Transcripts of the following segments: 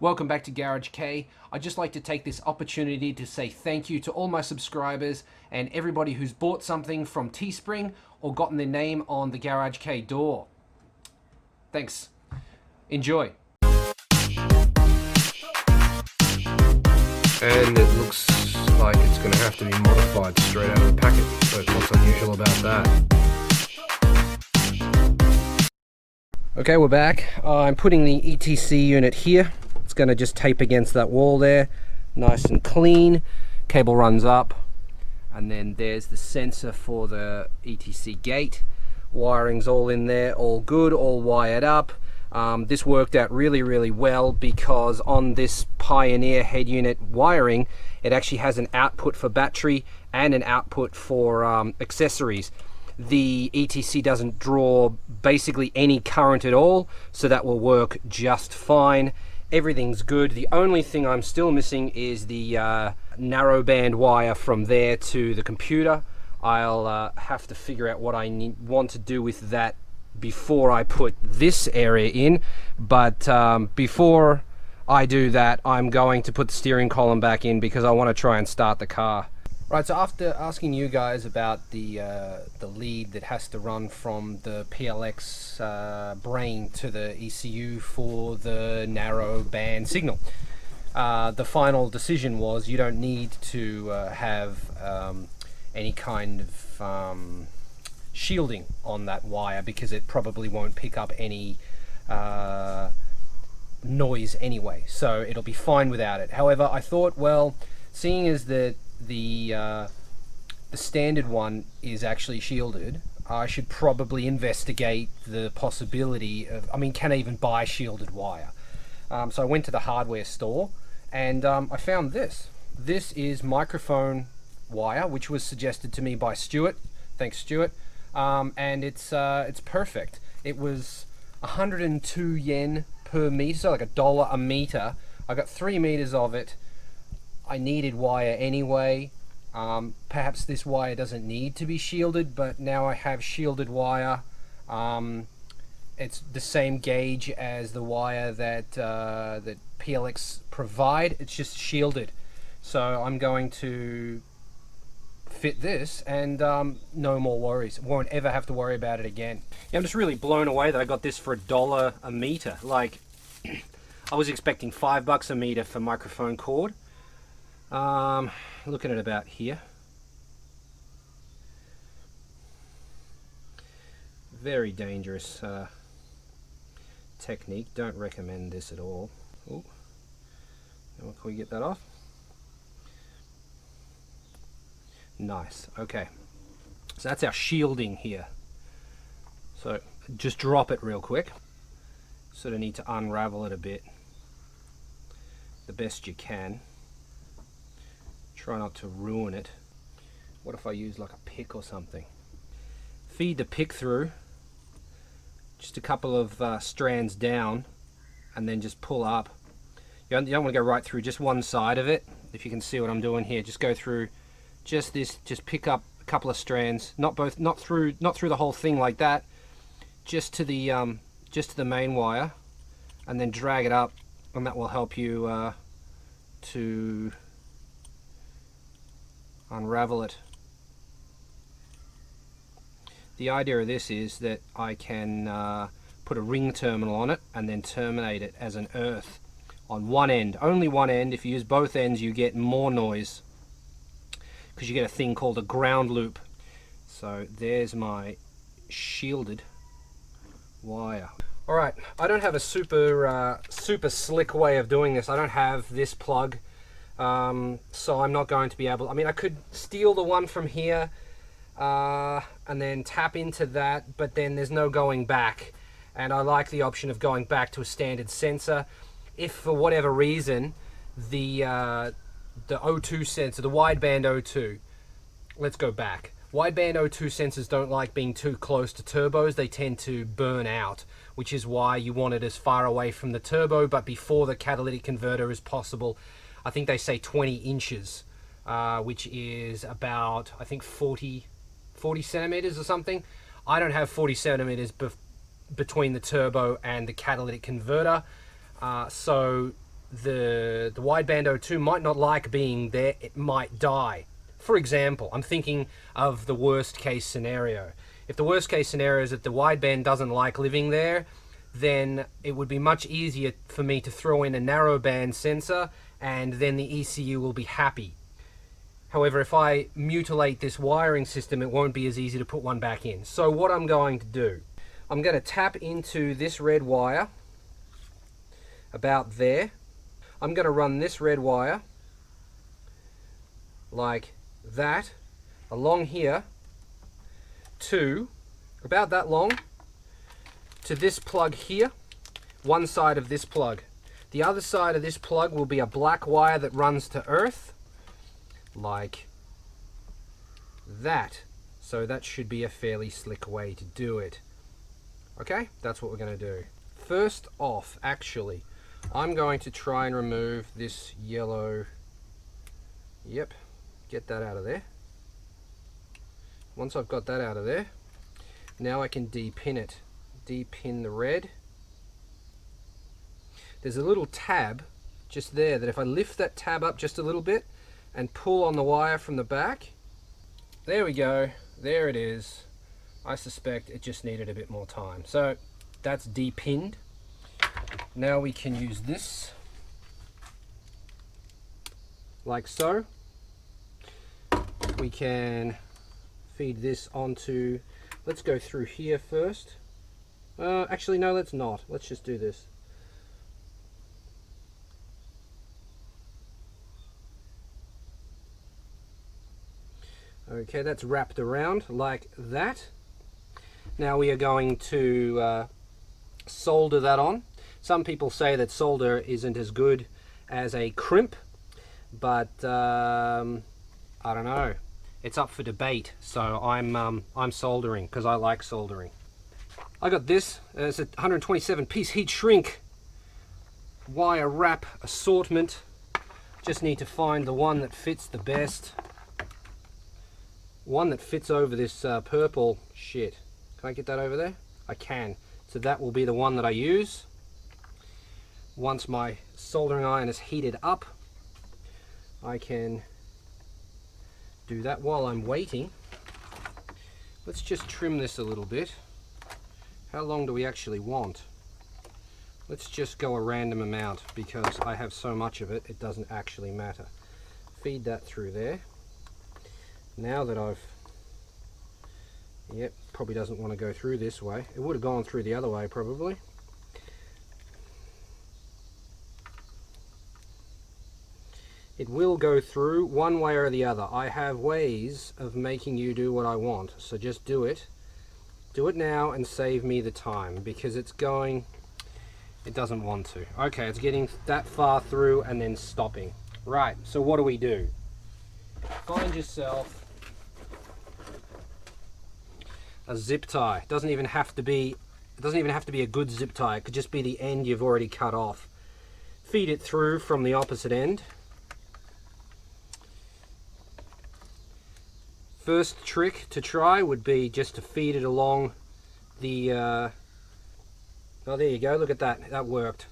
Welcome back to Garage Kei. I'd just like to take this opportunity to say thank you to all my subscribers and everybody who's bought something from Teespring or gotten their name on the Garage Kei door. Thanks. Enjoy. And it looks like it's going to have to be modified straight out of the packet. So what's unusual about that? Okay, we're back. I'm putting the ETC unit here. It's going to just tape against that wall there. Nice and clean. Cable runs up. And then there's the sensor for the ETC gate. Wiring's all in there, all good, all wired up. This worked out really well because on this Pioneer head unit wiring, it actually has an output for battery and an output for accessories. The ETC doesn't draw basically any current at all, so that will work just fine. Everything's good. The only thing I'm still missing is the narrowband wire from there to the computer. I'll have to figure out what I want to do with that before I put this area in, but before I do that, I'm going to put the steering column back in because I want to try and start the car. Right, so after asking you guys about the lead that has to run from the PLX brain to the ECU for the narrow band signal, the final decision was you don't need to have any kind of shielding on that wire because it probably won't pick up any noise anyway, so it'll be fine without it. However, I thought, well, seeing as that the standard one is actually shielded, I should probably investigate the possibility of, I mean, can I even buy shielded wire? So I went to the hardware store and I found this. This is microphone wire, which was suggested to me by Stuart. Thanks, Stuart. And it's perfect. It was 102 yen per meter, so like $1 a meter. I got 3 meters of it. I needed wire anyway. Perhaps this wire doesn't need to be shielded, but now I have shielded wire. It's the same gauge as the wire that that PLX provide. It's just shielded. So I'm going to fit this and no more worries. Won't ever have to worry about it again. Yeah, I'm just really blown away that I got this for $1 a meter. Like, I was expecting $5 a meter for microphone cord. Looking at about here. Very dangerous technique. Don't recommend this at all. Ooh. Now, can we get that off? Nice. Okay. So that's our shielding here. So just drop it real quick. Sort of need to unravel it a bit the best you can. Try not to ruin it. What if I use like a pick or something? Feed the pick through, just a couple of strands down, and then just pull up. You don't want to go right through just one side of it. If you can see what I'm doing here, just go through just this, just pick up a couple of strands, not through the whole thing like that, just to the main wire, and then drag it up, and that will help you to unravel it. The idea of this is that I can put a ring terminal on it and then terminate it as an earth on one end, only one end. If you use both ends, you get more noise because you get a thing called a ground loop. So there's my shielded wire. All right, I don't have a super slick way of doing this. I don't have this plug. So I'm not going to be able, I mean, I could steal the one from here and then tap into that, but then there's no going back, and I like the option of going back to a standard sensor. If for whatever reason the O2 sensor, the wideband O2, let's go back. Wideband O2 sensors don't like being too close to turbos. They tend to burn out, which is why you want it as far away from the turbo but before the catalytic converter as possible. I think they say 20 inches, which is about, I think, 40 centimeters or something. I don't have 40 centimeters between the turbo and the catalytic converter. So the wideband O2 might not like being there, it might die. For example, I'm thinking of the worst case scenario. If the worst case scenario is that the wideband doesn't like living there, then it would be much easier for me to throw in a narrowband sensor, and then the ECU will be happy. However, if I mutilate this wiring system, it won't be as easy to put one back in. So what I'm going to do, I'm going to tap into this red wire about there. I'm going to run this red wire like that along here to about that long to this plug here, one side of this plug. The other side of this plug will be a black wire that runs to earth like that. So that should be a fairly slick way to do it. Okay, that's what we're going to do. First off, actually, I'm going to try and remove this yellow. Yep, get that out of there. Once I've got that out of there, now I can depin it. Depin the red. There's a little tab just there that if I lift that tab up just a little bit and pull on the wire from the back, there we go, there it is. I suspect it just needed a bit more time. So that's depinned. Now we can use this like so. We can feed this onto, let's go through here first. Actually no, let's not. Let's just do this. Okay, that's wrapped around like that. Now we are going to solder that on. Some people say that solder isn't as good as a crimp, but I don't know. It's up for debate. So I'm soldering because I like soldering. I got this. It's a 127 piece heat shrink wire wrap assortment. Just need to find the one that fits the best. One that fits over this purple shit. Can I get that over there? I can. So that will be the one that I use. Once my soldering iron is heated up, I can do that while I'm waiting. Let's just trim this a little bit. How long do we actually want? Let's just go a random amount because I have so much of it, it doesn't actually matter. Feed that through there. Now that I've, yep, probably doesn't want to go through this way. It would have gone through the other way probably. It will go through one way or the other. I have ways of making you do what I want, so just do it. Do it now and save me the time because it's going, it doesn't want to. Okay, it's getting that far through and then stopping. Right, so what do we do? Find yourself a zip tie. It doesn't even have to be a good zip tie. It could just be the end you've already cut off. Feed it through from the opposite end. First trick to try would be just to feed it along the oh, there you go, look at that, that worked.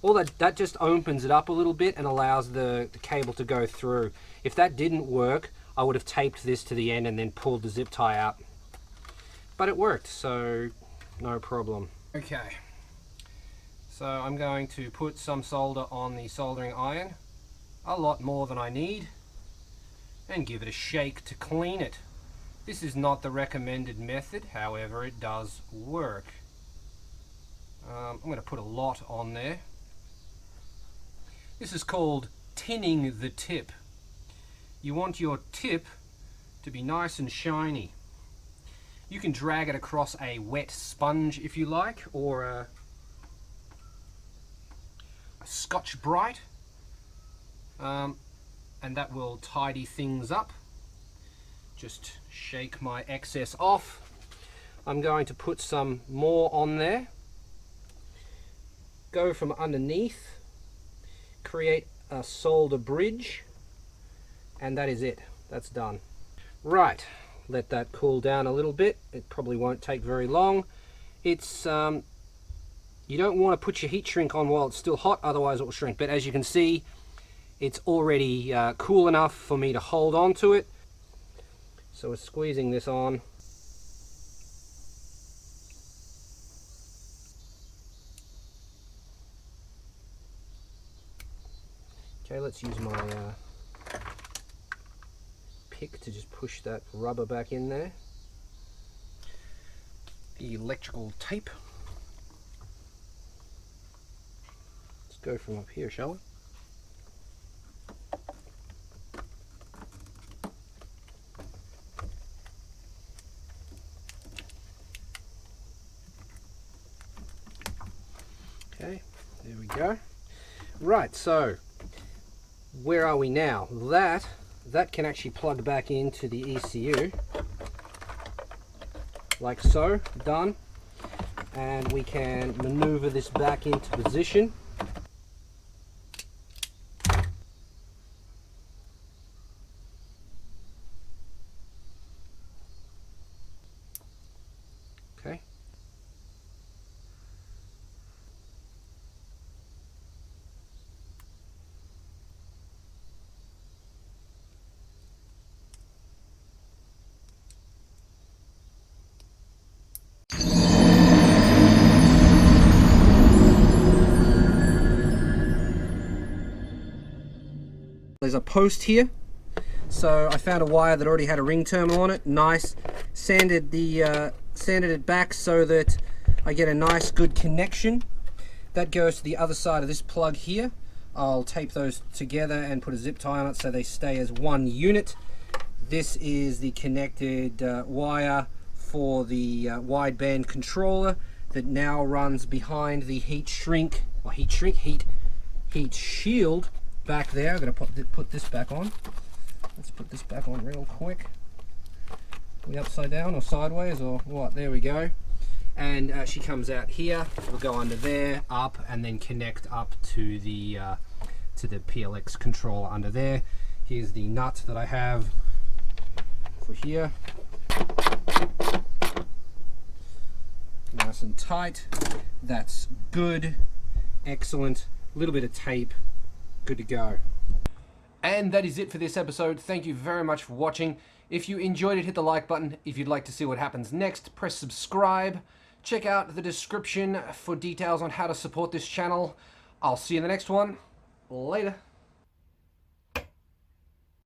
All that just opens it up a little bit and allows the cable to go through. If that didn't work, I would have taped this to the end and then pulled the zip tie out. But it worked, so no problem. Okay, so I'm going to put some solder on the soldering iron, a lot more than I need, and give it a shake to clean it. This is not the recommended method, however it does work. I'm going to put a lot on there. This is called tinning the tip. You want your tip to be nice and shiny. You can drag it across a wet sponge if you like, or a Scotch Brite, and that will tidy things up. Just shake my excess off. I'm going to put some more on there. Go from underneath, create a solder bridge, and that is it. That's done. Right, let that cool down a little bit. It probably won't take very long. It's You don't want to put your heat shrink on while it's still hot, otherwise it will shrink. But as you can see, it's already cool enough for me to hold on to it. So we're squeezing this on. Okay, let's use my pick to just push that rubber back in there. The electrical tape. Let's go from up here, shall we? Okay, there we go. Right, so where are we now? That can actually plug back into the ECU, like so. Done. And we can maneuver this back into position. Okay. There's a post here, so I found a wire that already had a ring terminal on it. Nice. Sanded it back so that I get a nice good connection. That goes to the other side of this plug here. I'll tape those together and put a zip tie on it so they stay as one unit. This is the connected wire for the wideband controller that now runs behind the heat shield back there. I'm going to put this back on. Let's put this back on real quick. Are we upside down or sideways or what? There we go. And she comes out here. We'll go under there, up, and then connect up to the PLX controller under there. Here's the nut that I have for here. Nice and tight. That's good. Excellent. A little bit of tape. Good to go. And that is it for this episode. Thank you very much for watching. If you enjoyed it, hit the like button. If you'd like to see what happens next, press subscribe. Check out the description for details on how to support this channel. I'll see you in the next one. Later.